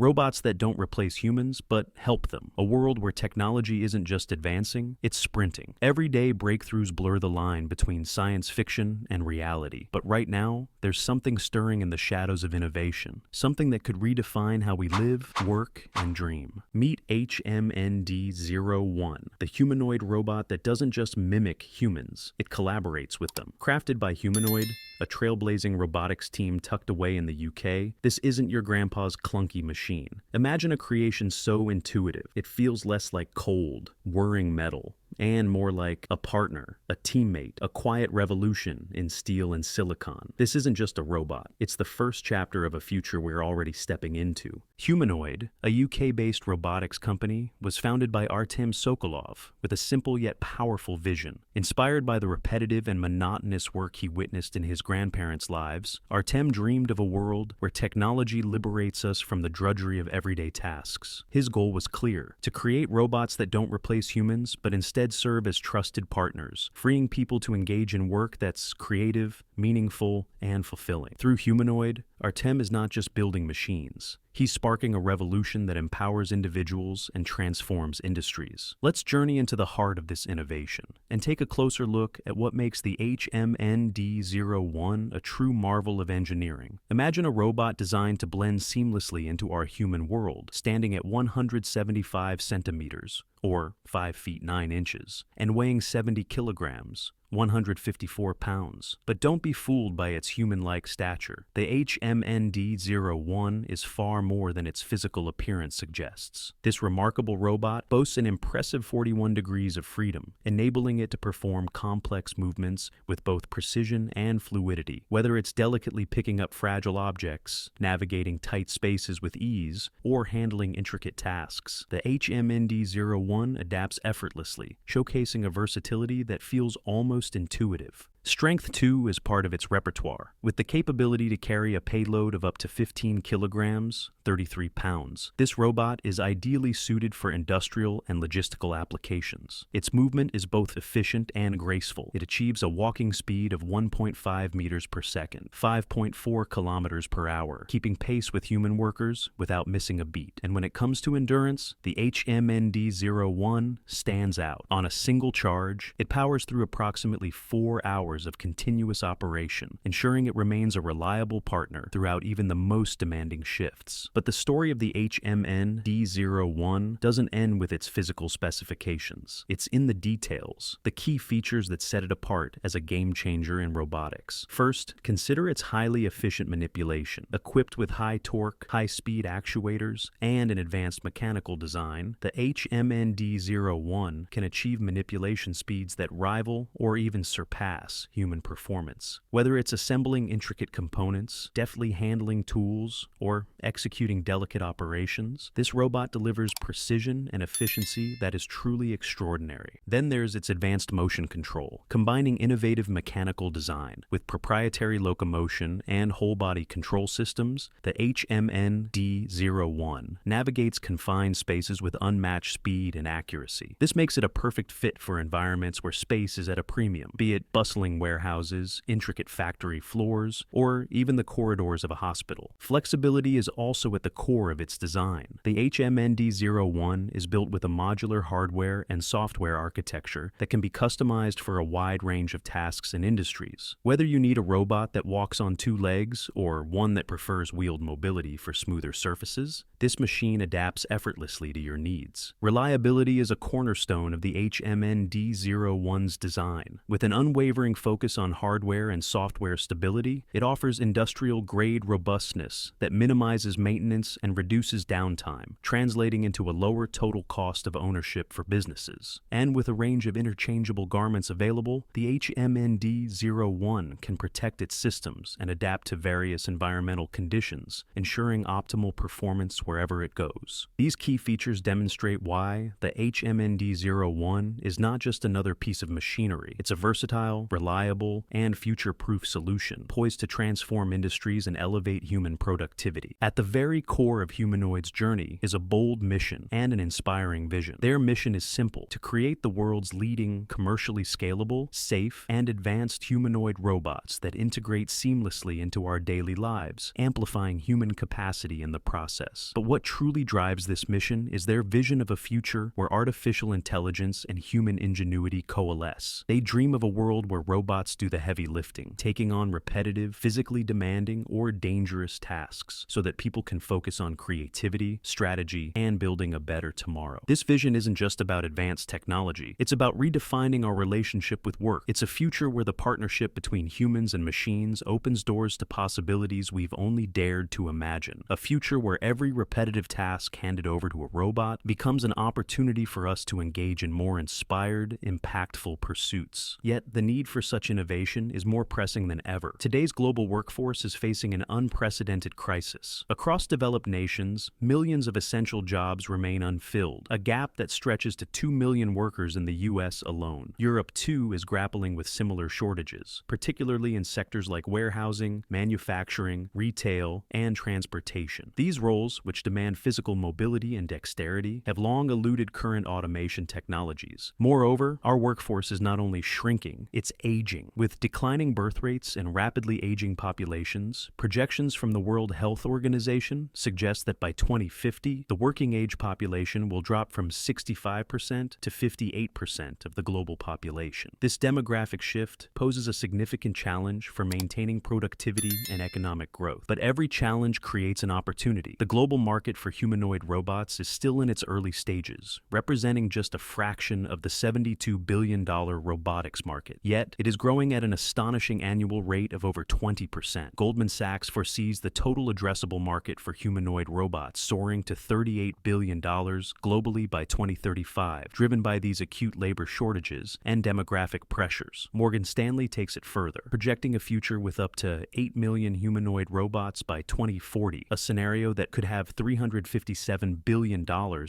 Robots that don't replace humans, but help them. A world where technology isn't just advancing, it's sprinting. Everyday breakthroughs blur the line between science fiction and reality. But right now, there's something stirring in the shadows of innovation. Something that could redefine how we live, work, and dream. Meet HMND-01, the humanoid robot that doesn't just mimic humans, it collaborates with them. Crafted by Humanoid, a trailblazing robotics team tucked away in the UK, this isn't your grandpa's clunky machine. Imagine a creation so intuitive, it feels less like cold, whirring metal, and more like a partner, a teammate, a quiet revolution in steel and silicon. This isn't just a robot, it's the first chapter of a future we're already stepping into. Humanoid, a UK-based robotics company, was founded by Artem Sokolov with a simple yet powerful vision. Inspired by the repetitive and monotonous work he witnessed in his grandparents' lives, Artem dreamed of a world where technology liberates us from the drudgery of everyday tasks. His goal was clear: to create robots that don't replace humans, but instead serve as trusted partners, freeing people to engage in work that's creative, meaningful, and fulfilling. Through Humanoid, Artem is not just building machines. He's sparking a revolution that empowers individuals and transforms industries. Let's journey into the heart of this innovation and take a closer look at what makes the HMND-01 a true marvel of engineering. Imagine a robot designed to blend seamlessly into our human world, standing at 175 centimeters, or 5 feet 9 inches, and weighing 70 kilograms. 154 pounds. But don't be fooled by its human-like stature. The HMND-01 is far more than its physical appearance suggests. This remarkable robot boasts an impressive 41 degrees of freedom, enabling it to perform complex movements with both precision and fluidity. Whether it's delicately picking up fragile objects, navigating tight spaces with ease, or handling intricate tasks, the HMND-01 adapts effortlessly, showcasing a versatility that feels almost intuitive. Strength, too, is part of its repertoire, with the capability to carry a payload of up to 15 kilograms, 33 pounds. This robot is ideally suited for industrial and logistical applications. Its movement is both efficient and graceful. It achieves a walking speed of 1.5 meters per second, 5.4 kilometers per hour, keeping pace with human workers without missing a beat. And when it comes to endurance, the HMND-01 stands out. On a single charge, it powers through approximately 4 hours of continuous operation, ensuring it remains a reliable partner throughout even the most demanding shifts. But the story of the HMND-01 doesn't end with its physical specifications. It's in the details, the key features that set it apart as a game changer in robotics. First, consider its highly efficient manipulation. Equipped with high torque, high-speed actuators, and an advanced mechanical design, the HMND-01 can achieve manipulation speeds that rival or even surpass human performance. Whether it's assembling intricate components, deftly handling tools, or executing delicate operations, this robot delivers precision and efficiency that is truly extraordinary. Then there's its advanced motion control, combining innovative mechanical design with proprietary locomotion and whole-body control systems. The HMND-01 navigates confined spaces with unmatched speed and accuracy. This makes it a perfect fit for environments where space is at a premium, be it bustling warehouses, intricate factory floors, or even the corridors of a hospital. Flexibility is also at the core of its design. The HMND-01 is built with a modular hardware and software architecture that can be customized for a wide range of tasks and industries. Whether you need a robot that walks on 2 legs or one that prefers wheeled mobility for smoother surfaces, this machine adapts effortlessly to your needs. Reliability is a cornerstone of the HMND-01's design. With an unwavering focus on hardware and software stability, it offers industrial-grade robustness that minimizes maintenance and reduces downtime, translating into a lower total cost of ownership for businesses. And with a range of interchangeable garments available, the HMND-01 can protect its systems and adapt to various environmental conditions, ensuring optimal performance wherever it goes. These key features demonstrate why the HMND-01 is not just another piece of machinery. It's a versatile, reliable, reliable, and future-proof solution, poised to transform industries and elevate human productivity. At the very core of Humanoid's journey is a bold mission and an inspiring vision. Their mission is simple: to create the world's leading, commercially scalable, safe, and advanced humanoid robots that integrate seamlessly into our daily lives, amplifying human capacity in the process. But what truly drives this mission is their vision of a future where artificial intelligence and human ingenuity coalesce. They dream of a world where robots do the heavy lifting, taking on repetitive, physically demanding, or dangerous tasks, so that people can focus on creativity, strategy, and building a better tomorrow. This vision isn't just about advanced technology. It's about redefining our relationship with work. It's a future where the partnership between humans and machines opens doors to possibilities we've only dared to imagine. A future where every repetitive task handed over to a robot becomes an opportunity for us to engage in more inspired, impactful pursuits. Yet, the need for such innovation is more pressing than ever. Today's global workforce is facing an unprecedented crisis. Across developed nations, millions of essential jobs remain unfilled, a gap that stretches to 2 million workers in the U.S. alone. Europe, too, is grappling with similar shortages, particularly in sectors like warehousing, manufacturing, retail, and transportation. These roles, which demand physical mobility and dexterity, have long eluded current automation technologies. Moreover, our workforce is not only shrinking, it's aging. With declining birth rates and rapidly aging populations, projections from the World Health Organization suggest that by 2050, the working age population will drop from 65% to 58% of the global population. This demographic shift poses a significant challenge for maintaining productivity and economic growth. But every challenge creates an opportunity. The global market for humanoid robots is still in its early stages, representing just a fraction of the $72 billion robotics market. Yet, it is growing at an astonishing annual rate of over 20%. Goldman Sachs foresees the total addressable market for humanoid robots soaring to $38 billion globally by 2035, driven by these acute labor shortages and demographic pressures. Morgan Stanley takes it further, projecting a future with up to 8 million humanoid robots by 2040, a scenario that could have $357 billion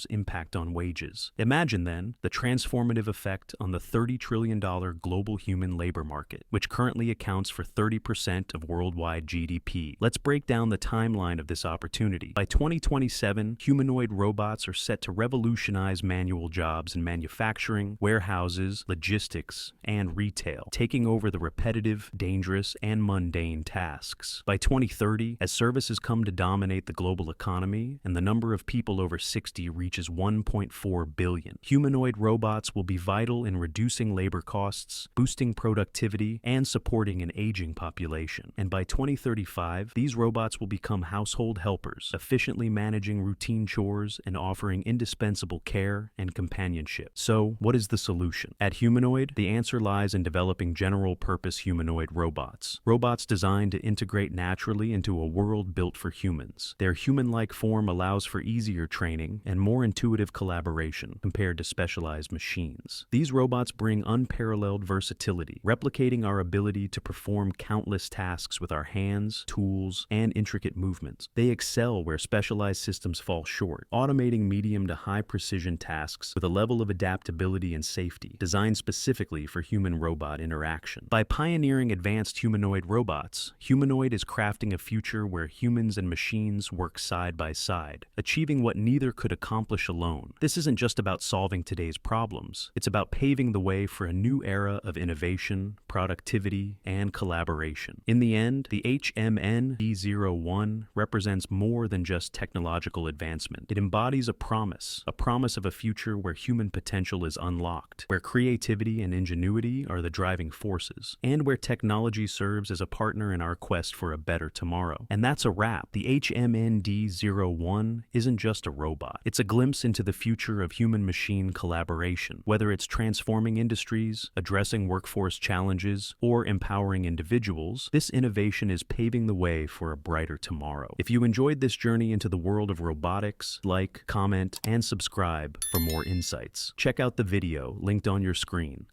impact on wages. Imagine, then, the transformative effect on the $30 trillion global human labor market, which currently accounts for 30% of worldwide GDP. Let's break down the timeline of this opportunity. By 2027, humanoid robots are set to revolutionize manual jobs in manufacturing, warehouses, logistics, and retail, taking over the repetitive, dangerous, and mundane tasks. By 2030, as services come to dominate the global economy and the number of people over 60 reaches 1.4 billion, humanoid robots will be vital in reducing labor costs, boosting productivity, and supporting an aging population. And by 2035, these robots will become household helpers, efficiently managing routine chores and offering indispensable care and companionship. So, what is the solution? At Humanoid, the answer lies in developing general-purpose humanoid robots. Robots designed to integrate naturally into a world built for humans. Their human-like form allows for easier training and more intuitive collaboration compared to specialized machines. These robots bring unparalleled versatility, replicating our ability to perform countless tasks with our hands, tools, and intricate movements. They excel where specialized systems fall short, automating medium to high-precision tasks with a level of adaptability and safety designed specifically for human-robot interaction. By pioneering advanced humanoid robots, Humanoid is crafting a future where humans and machines work side by side, achieving what neither could accomplish alone. This isn't just about solving today's problems. It's about paving the way for a new era of innovation, productivity, and collaboration. In the end, the HMND01 represents more than just technological advancement. It embodies a promise of a future where human potential is unlocked, where creativity and ingenuity are the driving forces, and where technology serves as a partner in our quest for a better tomorrow. And that's a wrap. The HMND01 isn't just a robot. It's a glimpse into the future of human-machine collaboration. Whether it's transforming industries, addressing workforce challenges, or empowering individuals, this innovation is paving the way for a brighter tomorrow. If you enjoyed this journey into the world of robotics, like, comment, and subscribe for more insights. Check out the video linked on your screen.